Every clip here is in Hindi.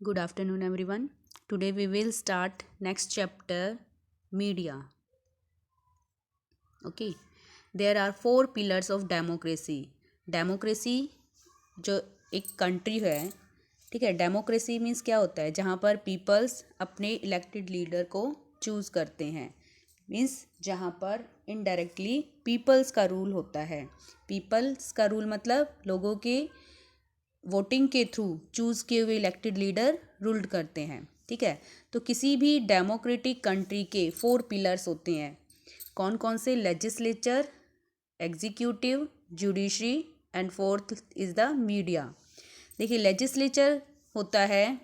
Good afternoon, everyone. Today we will start next chapter, media. Okay, there are four pillars of democracy. Democracy जो एक कंट्री है, ठीक है. डेमोक्रेसी मीन्स क्या होता है? जहाँ पर पीपल्स अपने इलेक्टेड लीडर को चूज करते हैं. मीन्स जहाँ पर इनडायरेक्टली पीपल्स का रूल होता है. पीपल्स का रूल मतलब लोगों के वोटिंग के थ्रू चूज किए हुए इलेक्टेड लीडर रूल्ड करते हैं. ठीक है. तो किसी भी डेमोक्रेटिक कंट्री के फोर पिलर्स होते हैं. कौन कौन से? Legislature, executive, judiciary and fourth is the media. देखिए, लेजिस्लेचर होता है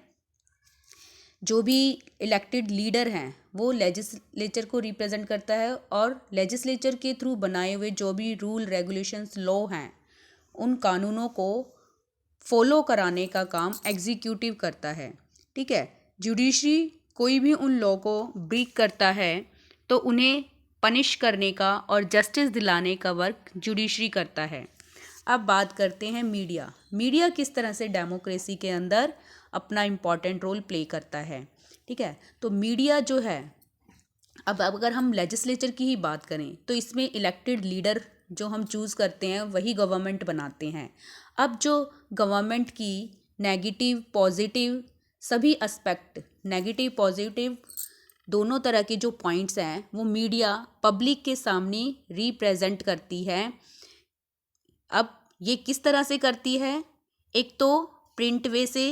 जो भी इलेक्टेड लीडर हैं वो लेजिस्लेचर को रिप्रेजेंट करता है, और लेजिस्लेचर के थ्रू बनाए हुए जो भी रूल रेगुलेशंस लॉ हैं उन कानूनों को फॉलो कराने का काम एग्जीक्यूटिव करता है. ठीक है. जुडिशरी कोई भी उन लॉ को ब्रेक करता है तो उन्हें पनिश करने का और जस्टिस दिलाने का वर्क जुडिशरी करता है. अब बात करते हैं मीडिया. मीडिया किस तरह से डेमोक्रेसी के अंदर अपना इम्पॉर्टेंट रोल प्ले करता है. ठीक है. तो मीडिया जो है, अब अगर हम लेजिस्लेचर की ही बात करें तो इसमें इलेक्टेड लीडर जो हम चूज़ करते हैं वही गवर्नमेंट बनाते हैं. अब जो गवर्नमेंट की नेगेटिव पॉजिटिव सभी एस्पेक्ट, नेगेटिव पॉजिटिव दोनों तरह के जो पॉइंट्स हैं वो मीडिया पब्लिक के सामने रिप्रेजेंट करती है. अब ये किस तरह से करती है? एक तो प्रिंट वे से,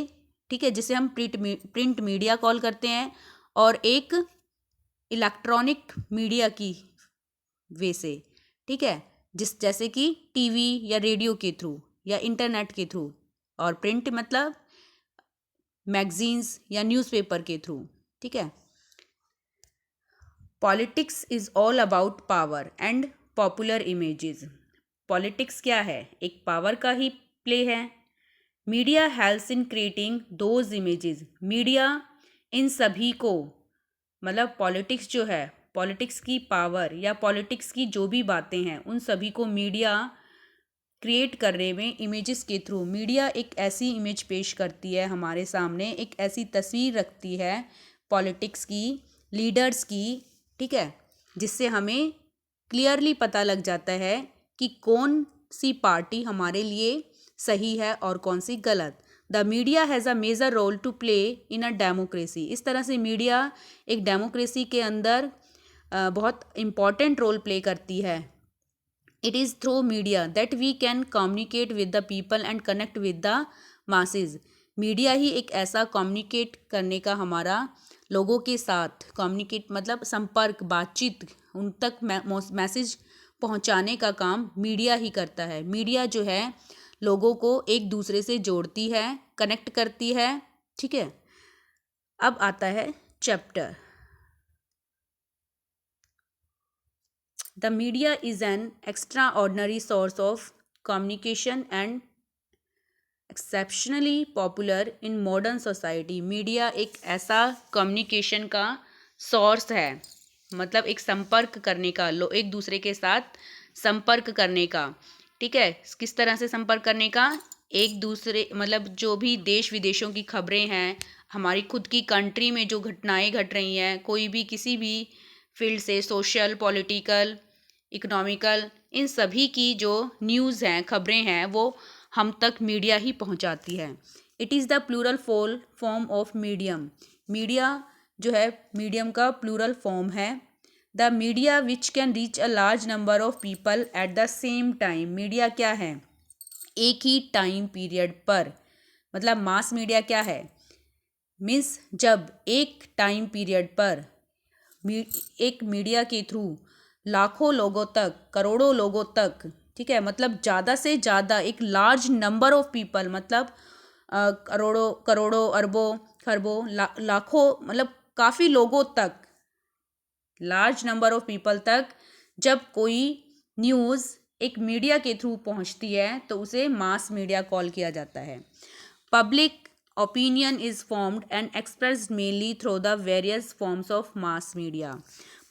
ठीक है, जिसे हम प्रिंट मीडिया कॉल करते हैं, और एक इलेक्ट्रॉनिक मीडिया की वे से. ठीक है. जैसे कि टीवी या रेडियो के थ्रू या इंटरनेट के थ्रू, और प्रिंट मतलब मैगजीन्स या न्यूज़पेपर के थ्रू. ठीक है. Politics is all about power and popular images. Politics क्या है? एक पावर का ही प्ले है. Media helps in creating those images. Media इन सभी को, मतलब पॉलिटिक्स जो है, पॉलिटिक्स की पावर या पॉलिटिक्स की जो भी बातें हैं उन सभी को मीडिया क्रिएट करने में इमेजेस के थ्रू, मीडिया एक ऐसी इमेज पेश करती है हमारे सामने, एक ऐसी तस्वीर रखती है पॉलिटिक्स की, लीडर्स की. ठीक है. जिससे हमें क्लियरली पता लग जाता है कि कौन सी पार्टी हमारे लिए सही है और कौन सी गलत. The media has a major role to play in a democracy. इस तरह से मीडिया एक डेमोक्रेसी के अंदर बहुत इम्पॉर्टेंट रोल प्ले करती है. It is through media that we can communicate with the people and connect with the masses. Media ही एक ऐसा कम्युनिकेट करने का, हमारा लोगों के साथ कम्युनिकेट मतलब संपर्क, बातचीत, उन तक मैसेज पहुंचाने का काम मीडिया ही करता है. मीडिया जो है लोगों को एक दूसरे से जोड़ती है, कनेक्ट करती है. ठीक है. अब आता है chapter. The media is an extra ordinary source of communication and exceptionally popular in modern society. Media एक ऐसा कम्युनिकेशन का सोर्स है, मतलब एक संपर्क करने का, एक दूसरे के साथ संपर्क करने का. ठीक है. किस तरह से संपर्क करने का? एक दूसरे, मतलब जो भी देश विदेशों की खबरें हैं, हमारी खुद की कंट्री में जो घटनाएं घट रही हैं, कोई भी किसी भी फील्ड से, सोशल, पॉलिटिकल, इकोनॉमिकल, इन सभी की जो न्यूज़ हैं, खबरें हैं, वो हम तक मीडिया ही पहुंचाती है. It is the plural form of medium. Media जो है मीडियम का प्लूरल फॉर्म है. The media which can reach a large number of people at the same time. Media क्या है? एक ही टाइम पीरियड पर, मतलब मास मीडिया क्या है? मीन्स जब एक टाइम पीरियड पर एक मीडिया के थ्रू लाखों लोगों तक, करोड़ों लोगों तक, ठीक है, मतलब ज़्यादा से ज़्यादा एक लार्ज नंबर ऑफ पीपल, मतलब करोड़ों करोड़ों, अरबों खरबों, लाखों, मतलब काफ़ी लोगों तक, लार्ज नंबर ऑफ पीपल तक जब कोई न्यूज़ एक मीडिया के थ्रू पहुंचती है तो उसे मास मीडिया कॉल किया जाता है. Public opinion is formed and expressed mainly through the various forms of mass media.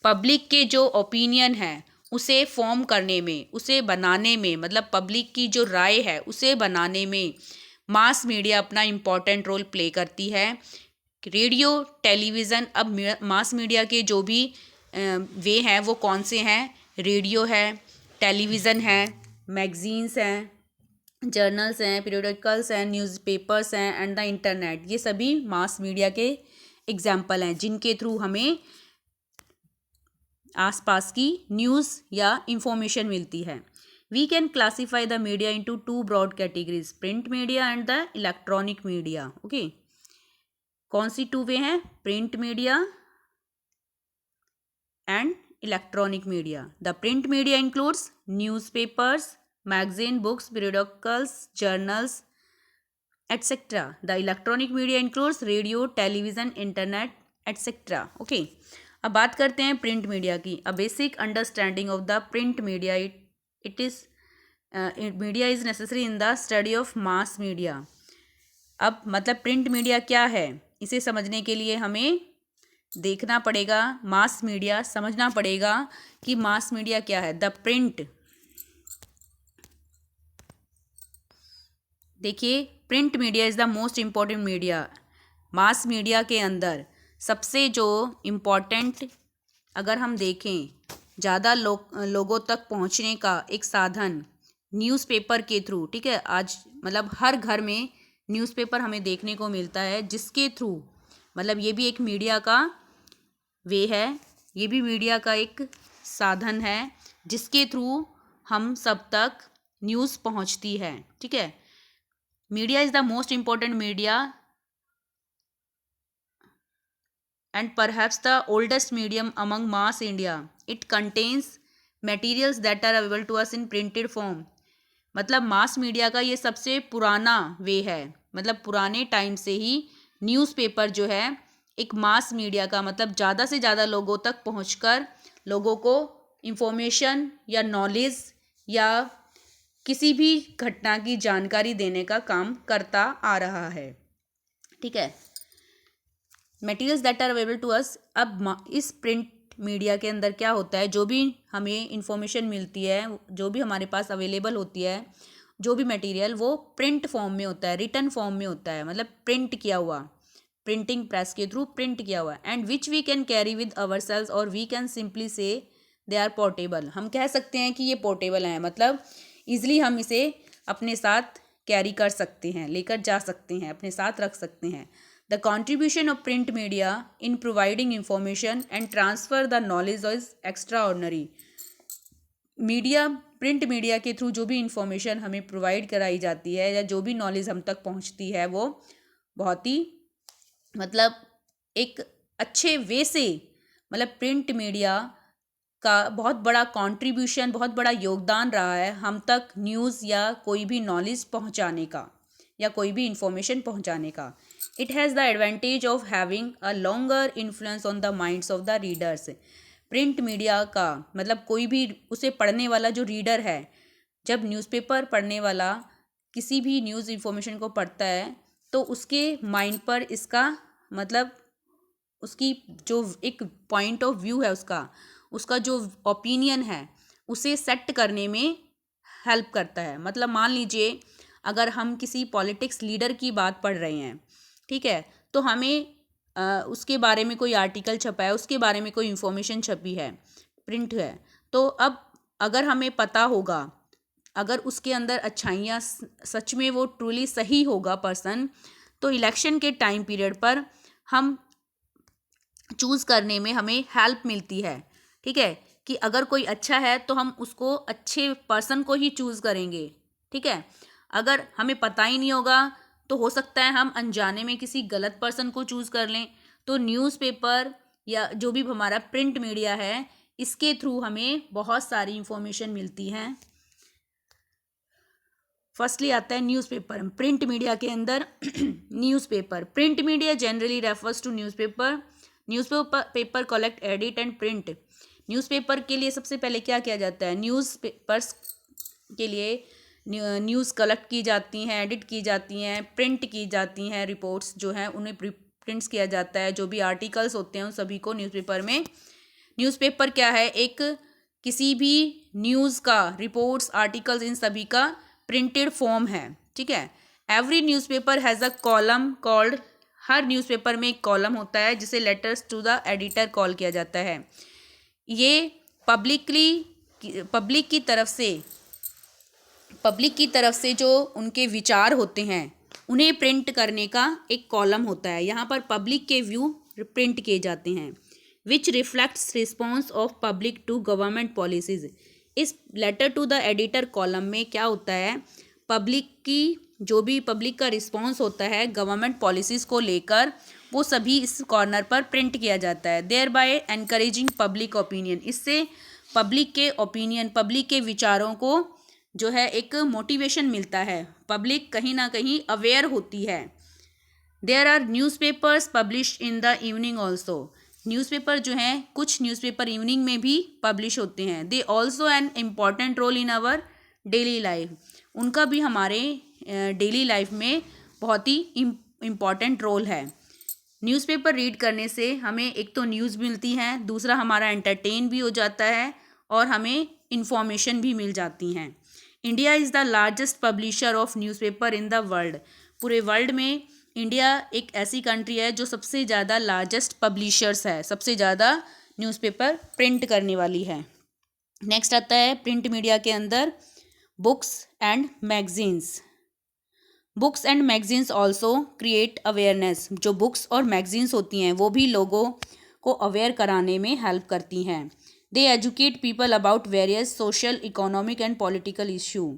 Public के जो ओपिनियन है उसे फॉर्म करने में, उसे बनाने में, मतलब पब्लिक की जो राय है उसे बनाने में मास मीडिया अपना इम्पॉर्टेंट रोल प्ले करती है। रेडियो, टेलीविज़न, अब मास मीडिया के जो भी वे हैं वो कौन से हैं? रेडियो है, टेलीविज़न है, मैगज़ीन्स हैं, जर्नल्स हैं, पीरियोडिकल्स हैं, न्यूज़पेपर्स हैं एंड द इंटरनेट। ये सभी मास मीडिया के एग्जाम्पल हैं जिनके थ्रू हमें आसपास की न्यूज़ या इंफॉर्मेशन मिलती है। We can classify the media into two broad categories, print media and the electronic media. Okay, कौन सी टू वे हैं? Print media and electronic media. The print media includes newspapers, magazine, books, periodicals, journals, etc. The electronic media includes radio, television, internet, etc. Okay. अब बात करते हैं प्रिंट मीडिया की। A basic understanding of the print media, it is media is necessary in the study of mass media. अब मतलब प्रिंट मीडिया क्या है, इसे समझने के लिए हमें देखना पड़ेगा मास मीडिया, समझना पड़ेगा कि मास मीडिया क्या है। द प्रिंट, देखिए, print media is the most important media. Mass media के अंदर सबसे जो इम्पॉर्टेंट, अगर हम देखें ज़्यादा लोगों तक पहुंचने का एक साधन न्यूज़पेपर के थ्रू, ठीक है, आज मतलब हर घर में न्यूज़पेपर हमें देखने को मिलता है, जिसके थ्रू मतलब ये भी एक मीडिया का वे है, ये भी मीडिया का एक साधन है जिसके थ्रू हम सब तक न्यूज़ पहुंचती है। ठीक है, media is the most important media and perhaps the oldest medium among mass India. It contains materials that are available to us in printed form. मतलब मास मीडिया का ये सबसे पुराना वे है, मतलब पुराने टाइम से ही न्यूज़पेपर जो है एक मास मीडिया का, मतलब ज़्यादा से ज़्यादा लोगों तक पहुंचकर लोगों को इंफॉर्मेशन या नॉलेज या किसी भी घटना की जानकारी देने का काम करता आ रहा है। ठीक है, materials that are available to us. अब इस प्रिंट मीडिया के अंदर क्या होता है, जो भी हमें इंफॉर्मेशन मिलती है, जो भी हमारे पास अवेलेबल होती है, जो भी मटेरियल, वो प्रिंट फॉर्म में होता है, रिटन फॉर्म में होता है, मतलब प्रिंट किया हुआ, प्रिंटिंग प्रेस के थ्रू प्रिंट किया हुआ, and which we can carry with ourselves, और we can simply say they are portable. हम कह सकते हैं कि ये पोर्टेबल हैं, मतलब ईजिली हम इसे अपने साथ कैरी कर सकते हैं, लेकर जा सकते हैं, अपने साथ रख सकते हैं। The contribution of print media in providing information and transfer the knowledge is extraordinary. Media, print media के थ्रू जो भी इंफॉर्मेशन हमें प्रोवाइड कराई जाती है या जो भी नॉलेज हम तक पहुंचती है, वो बहुत ही मतलब एक अच्छे वे से, मतलब प्रिंट मीडिया का बहुत बड़ा कंट्रीब्यूशन, बहुत बड़ा योगदान रहा है हम तक न्यूज़ या कोई भी नॉलेज पहुंचाने का या कोई भी इंफॉर्मेशन पहुंचाने का। It has the advantage of having a longer influence on the minds of the readers. Print media का मतलब कोई भी उसे पढ़ने वाला जो रीडर है, जब न्यूज़पेपर पढ़ने वाला किसी भी न्यूज़ इंफॉर्मेशन को पढ़ता है तो उसके माइंड पर इसका मतलब उसकी जो एक पॉइंट ऑफ व्यू है, उसका जो ओपिनियन है, उसे सेट करने में हेल्प करता है। मतलब मान लीजिए अगर हम किसी पॉलिटिक्स लीडर की बात पढ़ रहे हैं, ठीक है, तो हमें उसके बारे में कोई आर्टिकल छपा है, उसके बारे में कोई इन्फॉर्मेशन छपी है, प्रिंट है, तो अब अगर हमें पता होगा, अगर उसके अंदर अच्छाइयाँ सच में वो ट्रूली सही होगा पर्सन, तो इलेक्शन के टाइम पीरियड पर हम चूज़ करने में हमें हेल्प मिलती है। ठीक है, कि अगर कोई अच्छा है तो हम उसको अच्छे पर्सन को ही चूज़ करेंगे। ठीक है, अगर हमें पता ही नहीं होगा तो हो सकता है हम अनजाने में किसी गलत पर्सन को चूज़ कर लें। तो न्यूज़पेपर या जो भी हमारा प्रिंट मीडिया है, इसके थ्रू हमें बहुत सारी इंफॉर्मेशन मिलती हैं। फर्स्टली आता है न्यूज़पेपर। प्रिंट मीडिया के अंदर newspaper, print media generally refers to newspaper collect, edit and print. Newspaper के लिए सबसे पहले क्या किया जाता है, न्यूज़पेपर्स के लिए न्यूज़ कलेक्ट की जाती हैं, एडिट की जाती हैं, प्रिंट की जाती हैं, रिपोर्ट्स जो हैं उन्हें प्रिंट्स किया जाता है, जो भी आर्टिकल्स होते हैं उन सभी को न्यूज़पेपर में। न्यूज़पेपर क्या है, एक किसी भी न्यूज़ का, रिपोर्ट्स, आर्टिकल्स, इन सभी का प्रिंटेड फॉर्म है। ठीक है, every newspaper has a column called, हर न्यूज़पेपर में एक कॉलम होता है जिसे letters to the editor call किया जाता है। ये पब्लिक की तरफ से जो उनके विचार होते हैं उन्हें प्रिंट करने का एक कॉलम होता है। यहाँ पर पब्लिक के व्यू प्रिंट किए जाते हैं। Which reflects response of public to government policies. इस letter to the editor column में क्या होता है, पब्लिक का रिस्पॉन्स होता है गवर्नमेंट पॉलिसीज़ को लेकर, वो सभी इस कॉर्नर पर प्रिंट किया जाता है। Thereby encouraging public opinion, इससे पब्लिक के विचारों को जो है एक मोटिवेशन मिलता है, पब्लिक कहीं ना कहीं अवेयर होती है। There are newspapers publish in the evening also. Newspaper जो हैं, कुछ न्यूज़पेपर इवनिंग में भी पब्लिश होते हैं। They also an important role in our daily life, उनका भी हमारे डेली लाइफ में बहुत ही इम्पॉर्टेंट रोल है। न्यूज़पेपर रीड करने से हमें एक तो न्यूज़ मिलती है, दूसरा हमारा एंटरटेन भी हो जाता है और हमें इंफॉर्मेशन भी मिल जाती हैं। India is the largest publisher of newspaper in the world. पूरे वर्ल्ड में इंडिया एक ऐसी कंट्री है जो सबसे ज़्यादा लार्जेस्ट पब्लिशर्स है, सबसे ज़्यादा न्यूज़पेपर प्रिंट करने वाली है। नेक्स्ट आता है प्रिंट मीडिया के अंदर books and magazines. Books and magazines also create awareness. जो बुक्स और मैगजीन्स होती हैं वो भी लोगों को अवेयर कराने में हेल्प करती हैं। They educate people about various social, economic and political issue.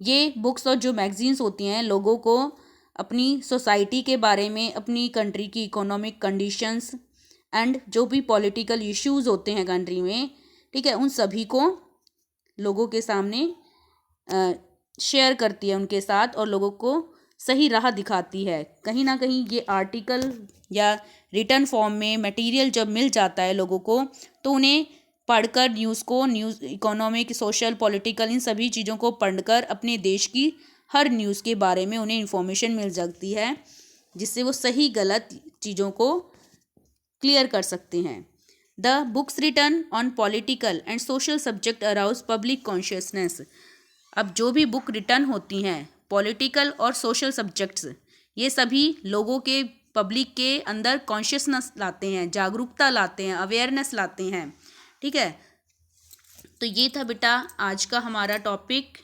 ये बुक्स और जो मैगजीन्स होती हैं लोगों को अपनी सोसाइटी के बारे में, अपनी कंट्री की इकोनॉमिक कंडीशंस एंड जो भी पॉलिटिकल इश्यूज़ होते हैं कंट्री में, ठीक है, उन सभी को लोगों के सामने शेयर करती है उनके साथ और लोगों को सही राह दिखाती है। कहीं ना कहीं ये आर्टिकल या रिटन फॉर्म में मटेरियल जब मिल जाता है लोगों को, तो उन्हें पढ़कर न्यूज़ इकोनॉमिक, सोशल, पॉलिटिकल, इन सभी चीज़ों को पढ़कर अपने देश की हर न्यूज़ के बारे में उन्हें इन्फॉर्मेशन मिल जाती है, जिससे वो सही गलत चीज़ों को क्लियर कर सकते हैं। The books written on political and social subject arouse public consciousness. अब जो भी बुक रिटन होती हैं पॉलिटिकल और सोशल सब्जेक्ट्स, ये सभी लोगों के, पब्लिक के अंदर कॉन्शियसनेस लाते हैं, जागरूकता लाते हैं, अवेयरनेस लाते हैं। ठीक है, तो ये था बेटा आज का हमारा टॉपिक।